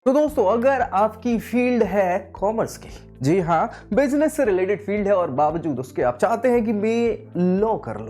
तो दोस्तों, अगर आपकी फील्ड है कॉमर्स की, जी हाँ, बिजनेस से रिलेटेड फील्ड है और बावजूद उसके आप चाहते हैं कि मैं लॉ कर लूं,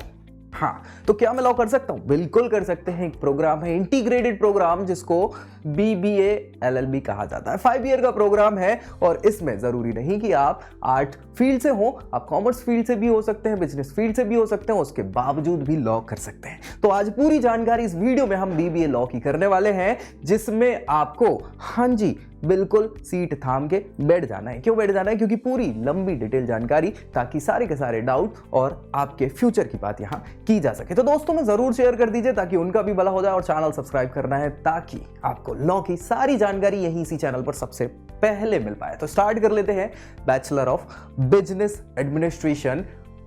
हाँ, तो क्या मैं लॉ कर सकता हूं? बिल्कुल कर सकते हैं। एक प्रोग्राम है, इंटीग्रेटेड प्रोग्राम, जिसको BBA LLB कहा जाता है। 5 ईयर का प्रोग्राम है और इसमें जरूरी नहीं कि आप आर्ट फील्ड से हो, आप कॉमर्स फील्ड से भी हो सकते हैं, बिजनेस फील्ड से भी हो सकते हैं, उसके बावजूद भी लॉ कर सकते हैं। तो आज पूरी जानकारी इस वीडियो में हम BBA लॉ की करने वाले हैं, जिसमें आपको, हाँ जी, बिल्कुल सीट थाम के बैठ जाना है। क्यों बैठ जाना है? क्योंकि पूरी लंबी डिटेल जानकारी, ताकि सारे के सारे डाउट और आपके फ्यूचर की बात यहां की जा सके। तो दोस्तों में जरूर शेयर कर दीजिए ताकि उनका भी भला हो जाए, और चैनल सब्सक्राइब करना है ताकि आपको लॉ की सारी जानकारी यही इसी चैनल पर सबसे पहले मिल पाए। तो स्टार्ट कर लेते हैं बैचलर ऑफ बिजनेस एडमिनिस्ट्रेशन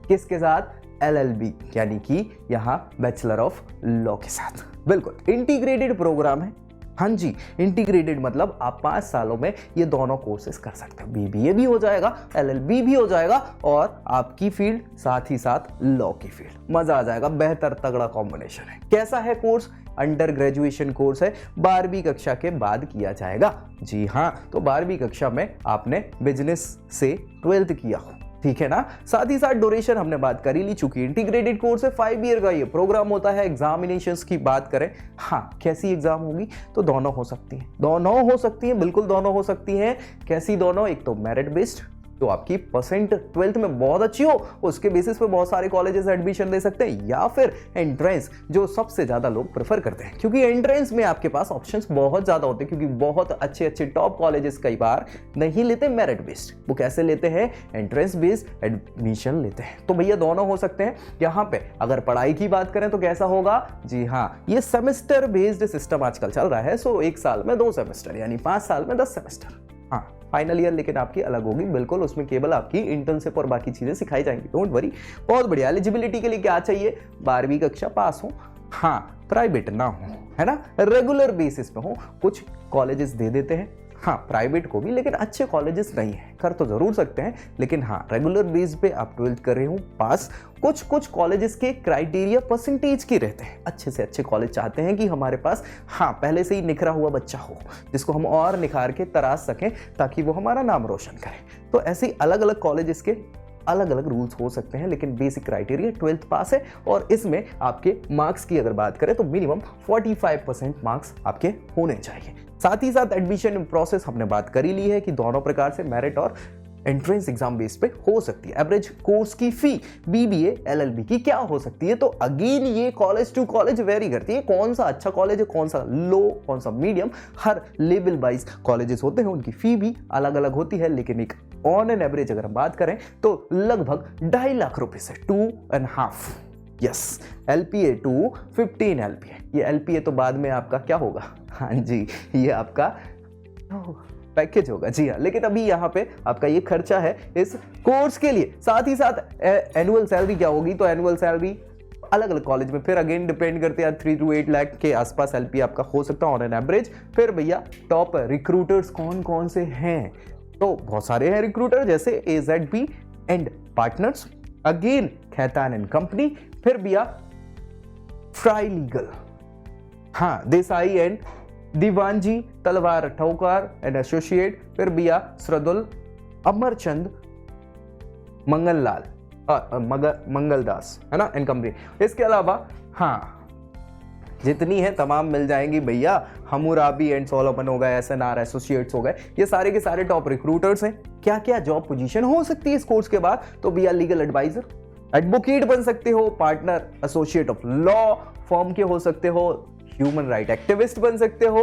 किसके साथ? LLB, यानी कि यहां बैचलर ऑफ लॉ के साथ। बिल्कुल इंटीग्रेटेड प्रोग्राम है। हाँ जी, इंटीग्रेटेड मतलब आप 5 सालों में ये दोनों कोर्सेज कर सकते हैं। BBA भी हो जाएगा, LLB भी हो जाएगा, और आपकी फील्ड साथ ही साथ लॉ की फील्ड। मजा आ जाएगा, बेहतर तगड़ा कॉम्बिनेशन है। कैसा है कोर्स? अंडर ग्रेजुएशन कोर्स है, 12वीं कक्षा के बाद किया जाएगा। जी हाँ, तो 12वीं कक्षा में आपने बिजनेस से 12th किया हो, ठीक है ना। साथ ही साथ ड्यूरेशन हमने बात कर ही ली, चूंकि इंटीग्रेटेड कोर्स है, 5 ईयर का ये प्रोग्राम होता है। एग्जामिनेशंस की बात करें, हाँ, कैसी एग्जाम होगी? तो दोनों हो सकती हैं, दोनों हो सकती हैं, बिल्कुल दोनों हो सकती हैं। कैसी दोनों? एक तो मेरिट बेस्ड, तो आपकी परसेंट 12th में बहुत अच्छी हो, उसके बेसिस पे बहुत सारे कॉलेजेस एडमिशन दे सकते हैं, या फिर एंट्रेंस, जो सबसे ज्यादा लोग प्रेफर करते हैं, क्योंकि एंट्रेंस में आपके पास ऑप्शंस बहुत ज्यादा होते हैं, क्योंकि बहुत अच्छे अच्छे टॉप कॉलेजेस कई बार नहीं लेते मेरिट बेस्ड, वो कैसे लेते हैं? एंट्रेंस बेस्ड एडमिशन लेते हैं। तो भैया दोनों हो सकते हैं। यहाँ पे अगर पढ़ाई की बात करें तो कैसा होगा? जी हाँ, ये सेमेस्टर बेस्ड सिस्टम आजकल चल रहा है। सो 1 साल में 2 सेमेस्टर, यानी 5 साल में 10 सेमेस्टर। हाँ, फाइनल ईयर लेकिन आपकी अलग होगी, बिल्कुल, उसमें केवल आपकी इंटर्नशिप और बाकी चीजें सिखाई जाएंगी, डोंट वरी। बहुत बढ़िया। एलिजिबिलिटी के लिए क्या चाहिए? 12वीं कक्षा पास हो, हाँ, प्राइवेट ना हो, है ना, रेगुलर बेसिस पे हो। कुछ कॉलेजेस दे देते हैं, हाँ, प्राइवेट को भी, लेकिन अच्छे कॉलेजेस नहीं है, कर तो जरूर सकते हैं, लेकिन हाँ, रेगुलर बेस पे आप 12th कर रहे हो पास। कुछ कॉलेजेस के क्राइटेरिया परसेंटेज के रहते हैं। अच्छे से अच्छे कॉलेज चाहते हैं कि हमारे पास, हाँ, पहले से ही निखरा हुआ बच्चा हो, जिसको हम और निखार के तराश सकें, ताकि वो हमारा नाम रोशन करे। तो ऐसे ही अलग अलग कॉलेजेस के अलग अलग रूल्स हो सकते हैं, लेकिन बेसिक क्राइटेरिया 12th पास है। और इसमें आपके मार्क्स की अगर बात करें तो मिनिमम 45% मार्क्स आपके होने चाहिए। साथ ही साथ एडमिशन प्रोसेस हमने बात कर ही ली है कि दोनों प्रकार से मेरिट और एंट्रेंस एग्जाम बेस पे हो सकती है। एवरेज कोर्स की फी BBA LLB की क्या हो सकती है? तो अगेन ये कॉलेज टू कॉलेज वेरी करती है, कौन सा अच्छा कॉलेज है, कौन सा लो, कौन सा मीडियम, हर लेवल वाइज कॉलेजेस होते हैं, उनकी फी भी अलग अलग होती है। लेकिन एक ऑन एन एवरेज अगर हम बात करें तो लगभग 2.5 लाख रुपए से 2.5, यस, LPA टू 15 LPA। ये LPA तो बाद में आपका क्या होगा? हाँ जी, ये आपका पैकेज होगा, जी हाँ। लेकिन अभी यहाँ पे आपका ये खर्चा है इस कोर्स के लिए। साथ ही साथ एनुअल सैलरी क्या होगी? तो एनुअल सैलरी अलग अलग कॉलेज में फिर अगेन डिपेंड करते हैं, 3 to 8 लाख के आसपास LPA आपका हो सकता है ऑन एन एवरेज। फिर भैया टॉप रिक्रूटर्स कौन कौन से हैं? तो बहुत सारे हैं रिक्रूटर, जैसे AZB and partners, again Khaitan and company, फिर भैया फ्राई लीगल, हाँ, देसाई एंड दीवानजी, तलवार ठौकार एंड एसोसिएट, फिर भैया श्रदुल, अमरचंद, मंगललाल, मंगलदास, है ना, एंड कंपनी। इसके अलावा हाँ, जितनी है तमाम मिल जाएंगी भैया। हमूराबी एंड सोलोमन हो गए, SNR एसोसिएट्स हो गए, ये सारे के सारे टॉप रिक्रूटर्स हैं। क्या क्या जॉब पोजीशन हो सकती है इस कोर्स के बाद? तो भैया लीगल एडवाइजर, एडवोकेट बन सकते हो, partner associate of law firm के हो सकते हो, ह्यूमन राइट एक्टिविस्ट बन सकते हो,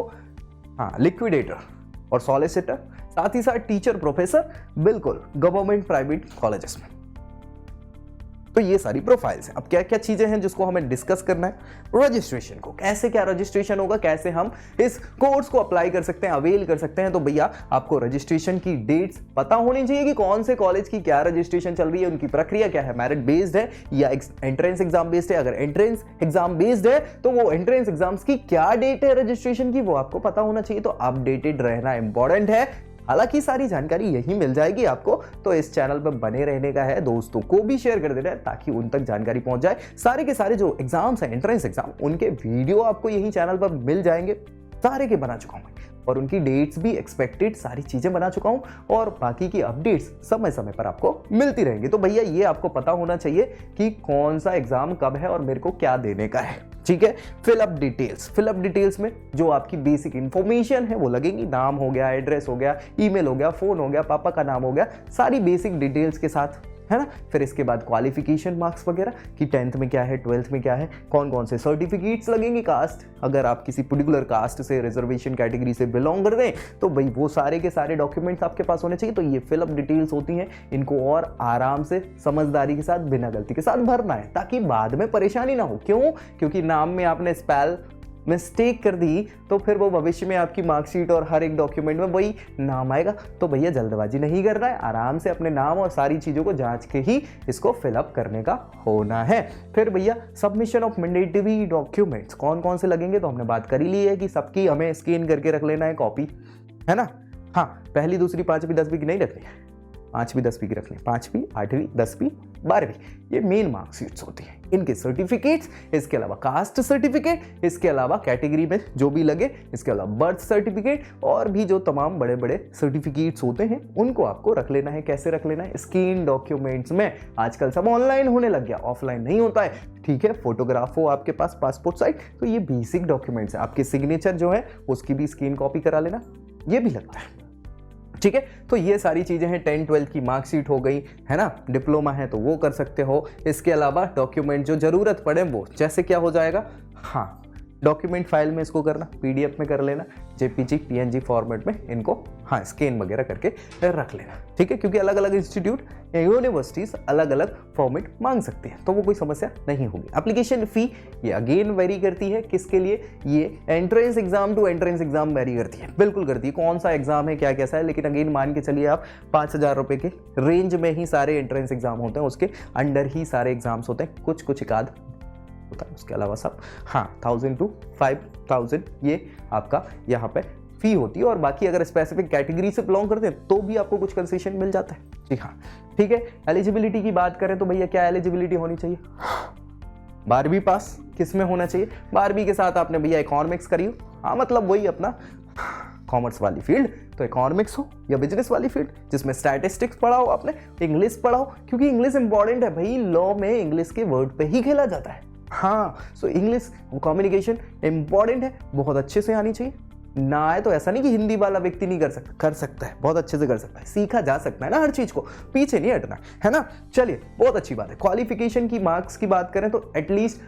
हाँ, लिक्विडेटर और सॉलिसिटर, साथ ही साथ टीचर, प्रोफेसर, बिल्कुल गवर्नमेंट प्राइवेट कॉलेजेस में। तो ये सारी प्रोफाइल्स हैं। अब क्या क्या चीजें हैं जिसको हमें डिस्कस करना है? रजिस्ट्रेशन को, कैसे क्या रजिस्ट्रेशन होगा, कैसे हम इस कोर्स को अप्लाई कर सकते हैं, अवेल कर सकते हैं। तो भैया आपको रजिस्ट्रेशन की डेट्स पता होनी चाहिए कि कौन से कॉलेज की क्या रजिस्ट्रेशन चल रही है, उनकी प्रक्रिया क्या है, मेरिट बेस्ड है या एंट्रेंस एग्जाम बेस्ड है। अगर एंट्रेंस एग्जाम बेस्ड है तो वो एंट्रेंस एग्जाम्स की क्या डेट है रजिस्ट्रेशन की, वो आपको पता होना चाहिए। तो अपडेटेड रहना इंपॉर्टेंट है। हालांकि सारी जानकारी यही मिल जाएगी आपको, तो इस चैनल पर बने रहने का है, दोस्तों को भी शेयर कर देना है ताकि उन तक जानकारी पहुंच जाए। सारे के सारे जो एग्जाम्स हैं, एंट्रेंस एग्जाम, उनके वीडियो आपको यही चैनल पर मिल जाएंगे, सारे के बना चुका हूं। और उनकी डेट्स भी एक्सपेक्टेड सारी चीज़ें बना चुका हूँ और बाकी की अपडेट्स समय समय पर आपको मिलती रहेंगी। तो भैया ये आपको पता होना चाहिए कि कौन सा एग्जाम कब है और मेरे को क्या देने का है, ठीक है। फिल अप डिटेल्स में जो आपकी बेसिक इंफॉर्मेशन है वो लगेगी, नाम हो गया, एड्रेस हो गया, ईमेल हो गया, फोन हो गया, पापा का नाम हो गया, सारी बेसिक डिटेल्स के साथ, है ना। फिर इसके बाद क्वालिफिकेशन मार्क्स वगैरह कि 10th में क्या है, 12th में क्या है, कौन कौन से सर्टिफिकेट्स लगेंगे, कास्ट, अगर आप किसी पर्टिकुलर कास्ट से, रिजर्वेशन कैटेगरी से बिलोंग करते हैं तो भाई वो सारे के सारे डॉक्यूमेंट्स आपके पास होने चाहिए। तो ये फिलअप डिटेल्स होती हैं, इनको और आराम से समझदारी के साथ बिना गलती के साथ भरना है ताकि बाद में परेशानी ना हो। क्यों? क्योंकि नाम में आपने स्पेल मिस्टेक कर दी तो फिर वो भविष्य में आपकी मार्कशीट और हर एक डॉक्यूमेंट में वही नाम आएगा। तो भैया जल्दबाजी नहीं करना है, आराम से अपने नाम और सारी चीज़ों को जांच के ही इसको फिलअप करने का होना है। फिर भैया सबमिशन ऑफ मैंडेटरी डॉक्यूमेंट्स कौन कौन से लगेंगे तो हमने बात कर ही ली है कि सबकी हमें स्कैन करके रख लेना है कॉपी, है ना। हाँ, पहली, दूसरी, 5वीं, 10वीं की नहीं रखनी, 5वीं 10वीं की रख लें, 5वीं 8वीं 10वीं 12वीं, ये मेन मार्कशीट्स होती हैं। इनके सर्टिफिकेट्स, इसके अलावा कास्ट सर्टिफिकेट, इसके अलावा कैटेगरी में जो भी लगे, इसके अलावा बर्थ सर्टिफिकेट और भी जो तमाम बड़े बड़े सर्टिफिकेट्स होते हैं उनको आपको रख लेना है। कैसे रख लेना है? स्कैन डॉक्यूमेंट्स में। आजकल सब ऑनलाइन होने लग गया, ऑफलाइन नहीं होता है, ठीक है। फोटोग्राफ हो आपके पास पासपोर्ट साइज, तो ये बेसिक डॉक्यूमेंट्स है। आपके सिग्नेचर जो है उसकी भी स्कैन कॉपी करा लेना, ये भी लगता है, ठीक है। तो ये सारी चीजें हैं। 10th 12th की मार्कशीट हो गई, है ना। डिप्लोमा है तो वो कर सकते हो। इसके अलावा डॉक्यूमेंट जो जरूरत पड़े वो जैसे क्या हो जाएगा, हाँ, डॉक्यूमेंट फाइल में इसको करना, पीडीएफ में कर लेना, जेपीजी पीएनजी फॉर्मेट में इनको, हाँ, स्कैन वगैरह करके रख लेना, ठीक है। क्योंकि अलग अलग इंस्टीट्यूट या यूनिवर्सिटीज अलग अलग फॉर्मेट मांग सकते हैं, तो वो कोई समस्या नहीं होगी। एप्लीकेशन फी ये अगेन वेरी करती है, किसके लिए? ये entrance exam to entrance exam vary करती है, बिल्कुल करती है। कौन सा एग्जाम है, क्या कैसा है, लेकिन अगेन मान के चलिए आप 5,000 रुपए के रेंज में ही सारे एंट्रेंस एग्जाम होते हैं, उसके अंडर ही सारे एग्जाम्स होते हैं, कुछ कुछ एक आध होता है, उसके अलावा सब, हाँ, 1000 to 5000 ये आपका यहाँ पे फी होती है। और बाकी अगर स्पेसिफिक कैटेगरी से बिलोंग करते हैं तो भी आपको कुछ कंसेशन मिल जाता है, जी हाँ, ठीक है। एलिजिबिलिटी की बात करें तो भैया क्या एलिजिबिलिटी होनी चाहिए? 12वीं पास। किस में होना चाहिए? 12वीं के साथ आपने भैया इकोनॉमिक्स करी हो, हाँ, मतलब वही अपना कॉमर्स वाली फील्ड, तो इकोनॉमिक्स हो या बिजनेस वाली फील्ड जिसमें स्टैटिस्टिक्स पढ़ा हो आपने, इंग्लिश पढ़ा हो, क्योंकि इंग्लिश इंपॉर्टेंट है भाई, लॉ में इंग्लिश के वर्ड पे ही खेला जाता है। हाँ, सो इंग्लिश कम्युनिकेशन इंपॉर्टेंट है, बहुत अच्छे से आनी चाहिए। ना आए तो ऐसा नहीं कि हिंदी वाला व्यक्ति नहीं कर सकता, कर सकता है, बहुत अच्छे से कर सकता है, सीखा जा सकता है ना, हर चीज को पीछे नहीं हटना है ना। चलिए, बहुत अच्छी बात है। क्वालिफिकेशन की मार्क्स की बात करें तो एटलीस्ट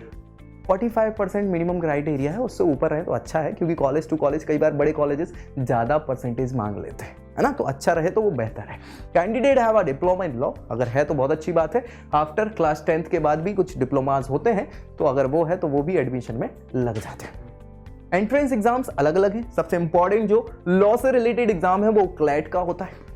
45% मिनिमम क्राइटेरिया है, उससे ऊपर रहे तो अच्छा है, क्योंकि कॉलेज टू कॉलेज कई बार बड़े कॉलेजेस ज़्यादा परसेंटेज मांग लेते हैं, है ना, तो अच्छा रहे तो वो बेहतर है। Candidate have a diploma in law, अगर है तो बहुत अच्छी बात है। आफ्टर क्लास 10th के बाद भी कुछ डिप्लोमाज होते हैं, तो अगर वो है तो वो भी एडमिशन में लग जाते हैं। एंट्रेंस एग्जाम्स अलग अलग हैं। सबसे इंपॉर्टेंट जो लॉ से रिलेटेड एग्जाम है वो क्लैट का होता है,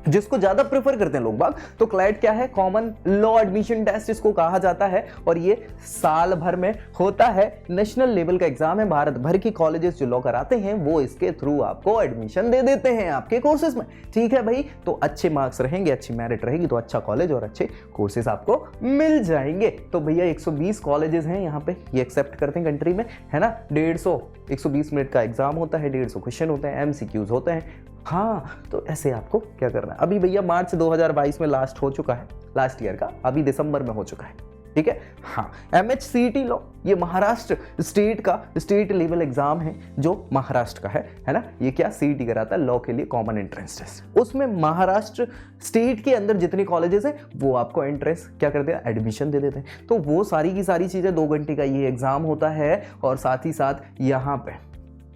जिसको ज्यादा प्रेफर करते हैं लोग बाग। तो क्लैट क्या है? कॉमन लॉ एडमिशन टेस्ट इसको कहा जाता है, और ये साल भर में होता है, नेशनल लेवल का एग्जाम है। भारत भर के कॉलेजेस जो लॉ कराते हैं वो इसके थ्रू आपको एडमिशन दे देते हैं आपके कोर्सेज में, ठीक है भाई। तो अच्छे मार्क्स रहेंगे, अच्छी मेरिट रहेगी तो अच्छा कॉलेज और अच्छे कोर्सेज आपको मिल जाएंगे। तो भैया 120 कॉलेजेस हैं यहाँ पे, ये एक्सेप्ट करते हैं कंट्री में, है ना। 120 मिनट का एग्जाम होता है, 150 क्वेश्चन होते हैं, MCQs होते हैं। हाँ, तो ऐसे आपको क्या करना है। अभी भैया मार्च 2022 में लास्ट हो चुका है, लास्ट ईयर का, अभी दिसंबर में हो चुका है, ठीक है। हाँ, MHCT लॉ, ये महाराष्ट्र स्टेट का स्टेट लेवल एग्जाम है जो महाराष्ट्र का है ना। ये क्या CET कराता है लॉ के लिए, कॉमन एंट्रेंस टेस्ट। उसमें महाराष्ट्र स्टेट के अंदर जितने कॉलेजेस हैं वो आपको एंट्रेंस क्या करते हैं, एडमिशन दे देते हैं। तो वो सारी की सारी चीज़ें, 2 घंटे का ये एग्जाम होता है, और साथ ही साथ यहाँ पे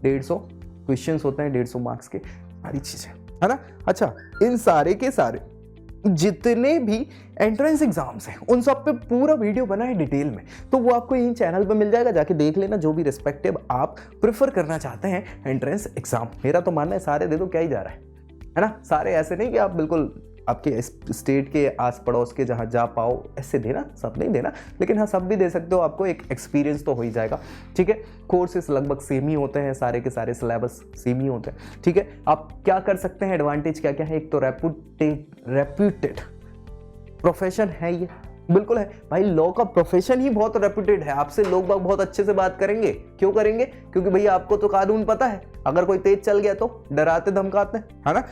150 क्वेश्चन होते हैं, 150 मार्क्स के, सारी चीजें, है ना। अच्छा, इन सारे के सारे जितने भी एंट्रेंस एग्जाम्स हैं उन सब पे पूरा वीडियो बना है डिटेल में, तो वो आपको यही चैनल पे मिल जाएगा, जाके देख लेना, जो भी रिस्पेक्टिव आप प्रेफर करना चाहते हैं एंट्रेंस एग्जाम। मेरा तो मानना है सारे दे दो, क्या ही जा रहा है ना। सारे ऐसे नहीं कि आप बिल्कुल आपके स्टेट के आस पड़ोस के जहाँ जा पाओ ऐसे देना, सब नहीं देना, लेकिन हाँ सब भी दे सकते हो, आपको एक एक्सपीरियंस तो हो ही जाएगा, ठीक है। कोर्सेस लगभग सेम ही होते हैं, सारे के सारे सिलेबस सेम ही होते हैं, ठीक है। आप क्या कर सकते हैं, एडवांटेज क्या क्या है? एक तो रेप्यूटेड प्रोफेशन है, ये बिल्कुल है भाई, लॉ का प्रोफेशन ही बहुत रेप्यूटेड है। आपसे लोग बहुत अच्छे से बात करेंगे, क्यों करेंगे? क्योंकि भैया आपको तो कानून पता है, अगर कोई तेज चल गया तो डराते धमकाते हैं, है ना।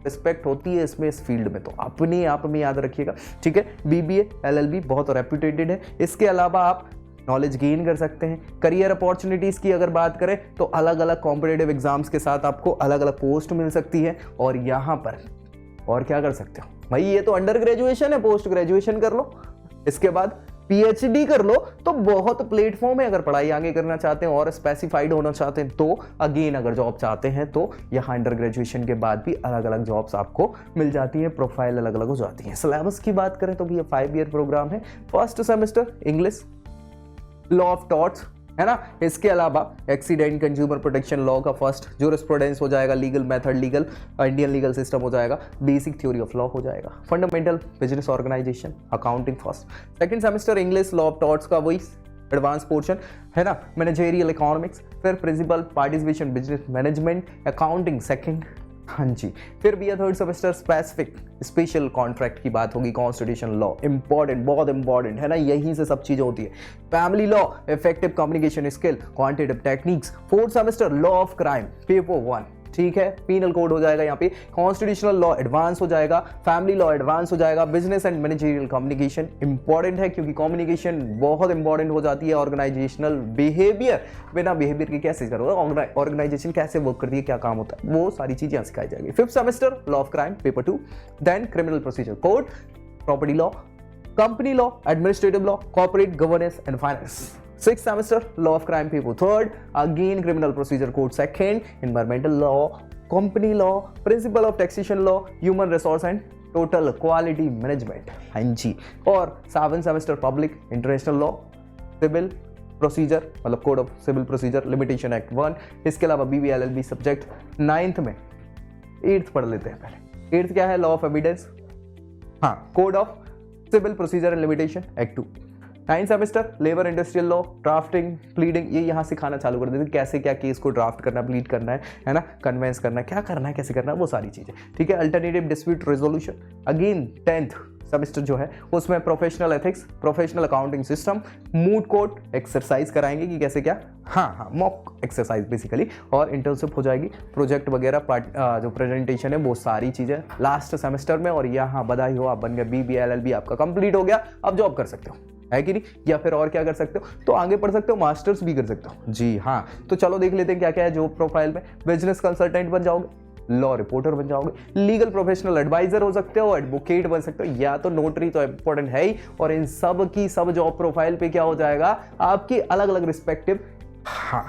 रिस्पेक्ट होती है इसमें, इस फील्ड में, तो अपने आप में याद रखिएगा, ठीक है। BBA LLB बहुत रेप्यूटेटेड है। इसके अलावा आप नॉलेज गेन कर सकते हैं। करियर अपॉर्चुनिटीज की अगर बात करें तो अलग अलग कॉम्पिटिटिव एग्जाम्स के साथ आपको अलग अलग पोस्ट मिल सकती है। और यहाँ पर और क्या कर सकते हो भाई, ये तो अंडर ग्रेजुएशन है, पोस्ट ग्रेजुएशन कर लो, इसके बाद PhD कर लो, तो बहुत प्लेटफॉर्म है। अगर पढ़ाई आगे करना चाहते हैं और स्पेसिफाइड होना चाहते हैं तो अगेन अगर जॉब चाहते हैं तो यहाँ अंडर ग्रेजुएशन के बाद भी अलग अलग जॉब्स आपको मिल जाती है, प्रोफाइल अलग अलग हो जाती है। सिलेबस की बात करें तो भी ये 5 ईयर प्रोग्राम है। First semester English, law of torts, है ना। इसके अलावा एक्सीडेंट कंज्यूमर प्रोटेक्शन लॉ का फर्स्ट जूरिस्प्रूडेंस हो जाएगा, legal method, legal Indian legal system हो जाएगा, बेसिक थ्योरी ऑफ लॉ हो जाएगा, fundamental business organisation, accounting first. Second semester English, law of torts का वही एडवांस पोर्शन, है ना, मैनेजरियल इकोनॉमिक्स, फिर principle participation business management, accounting second, हाँ जी। फिर भी third semester specific special contract की बात होगी, कॉन्स्टिट्यूशन लॉ, इंपॉर्टेंट, बहुत इंपॉर्टेंट है ना, यहीं से सब चीजें होती है। Family law, effective communication skill, quantitative techniques. Fourth semester law of crime, paper 1, ठीक है, पीनल कोड हो जाएगा यहाँ पे, कॉन्स्टिट्यूशनल लॉ एडवांस हो जाएगा, फैमिली लॉ एडवांस हो जाएगा, business and managerial communication important है क्योंकि कम्युनिकेशन बहुत इंपॉर्टेंट हो जाती है। ऑर्गेनाइजेशनल बिहेवियर, बिना बिहेवियर के कैसे करोगे, ऑर्गेनाइजेशन कैसे वर्क करती है, क्या काम होता है, वो सारी चीजें सिखाई जाएगी। Fifth semester law of crime, paper 2, then criminal procedure code, property law, company law, administrative law, corporate governance and finance. Sixth semester law of crime paper 3rd, again criminal procedure code 2nd, environmental law, company law, principle of taxation law, human resource and total quality management, हाँ जी। और 7th semester public international law, civil procedure मतलब code of civil procedure, limitation act 1। इसके अलावा BBA LLB subject. 9th में 8th पढ़ लेते हैं पहले। 8th क्या है, लॉ ऑफ एविडेंस, हाँ, code of civil procedure and limitation act 2। 9th semester labour industrial law, drafting, pleading, ये यहाँ सिखाना चालू कर देते कैसे क्या केस को ड्राफ्ट करना, प्लीड करना है ना, कन्वेंस करना है, क्या करना है, कैसे करना है, वो सारी चीजें, ठीक है। Alternative dispute resolution, again 10th semester जो है उसमें professional ethics, professional accounting system, moot court exercise कराएंगे कि कैसे क्या, हाँ, मॉक एक्सरसाइज बेसिकली, और इंटर्नशिप हो जाएगी, प्रोजेक्ट वगैरह, जो प्रेजेंटेशन है वो सारी चीजें लास्ट सेमेस्टर में। और यहाँ बधाई हो, आप बन गए BBA LLB, आपका कंप्लीट हो गया, अब जॉब कर सकते हो, है कि नहीं। या फिर और क्या कर सकते हो, तो आगे पढ़ सकते हो, मास्टर्स भी कर सकते हो, जी हाँ। तो चलो देख लेते हैं क्या क्या है जॉब प्रोफाइल में। बिजनेस कंसल्टेंट बन जाओगे, लॉ रिपोर्टर बन जाओगे, लीगल प्रोफेशनल एडवाइजर हो सकते हो, एडवोकेट बन सकते हो, या तो नोटरी तो इंपॉर्टेंट है ही। और इन सब की सब जॉब प्रोफाइल पे क्या हो जाएगा, आपकी अलग अलग रिस्पेक्टिव, हाँ,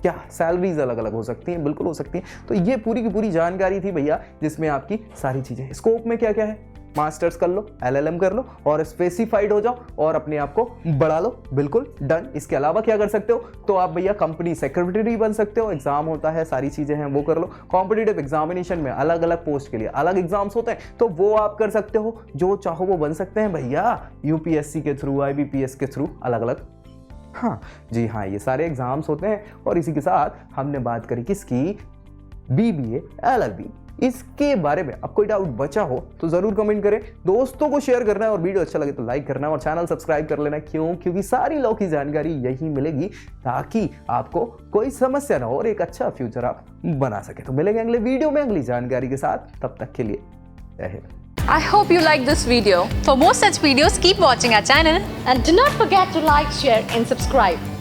क्या सैलरीज अलग अलग हो सकती हैं, बिल्कुल हो सकती हैं। तो ये पूरी की पूरी जानकारी थी भैया, जिसमें आपकी सारी चीजें। स्कोप में क्या क्या है, मास्टर्स कर लो, LLM कर लो और स्पेसिफाइड हो जाओ और अपने आप को बढ़ा लो, बिल्कुल डन। इसके अलावा क्या कर सकते हो, तो आप भैया कंपनी सेक्रेटरी बन सकते हो, एग्जाम होता है, सारी चीजें हैं, वो कर लो। कॉम्पिटिटिव एग्जामिनेशन में अलग अलग पोस्ट के लिए अलग एग्जाम्स होते हैं, तो वो आप कर सकते हो, जो चाहो वो बन सकते हैं भैया, UPSC के थ्रू, IBPS के थ्रू, अलग अलग, हाँ जी हाँ, ये सारे एग्जाम्स होते हैं। और इसी के साथ हमने बात करी किसकी, BBA LLB। इसके बारे में अब कोई डाउट बचा हो तो जरूर कमेंट करें, दोस्तों को शेयर करना है, और वीडियो अच्छा लगे तो लाइक करना है और चैनल सब्सक्राइब कर लेना। क्यों, क्योंकि सारी लॉ की जानकारी यही मिलेगी, ताकि आपको कोई समस्या ना हो और एक अच्छा फ्यूचर आप बना सके। तो मिलेंगे अगले वीडियो में अगली जानकारी के साथ, तब तक के लिए जय Hind. I hope you like this video. For more such videos, keep watching our channel and do not forget to like, share and subscribe.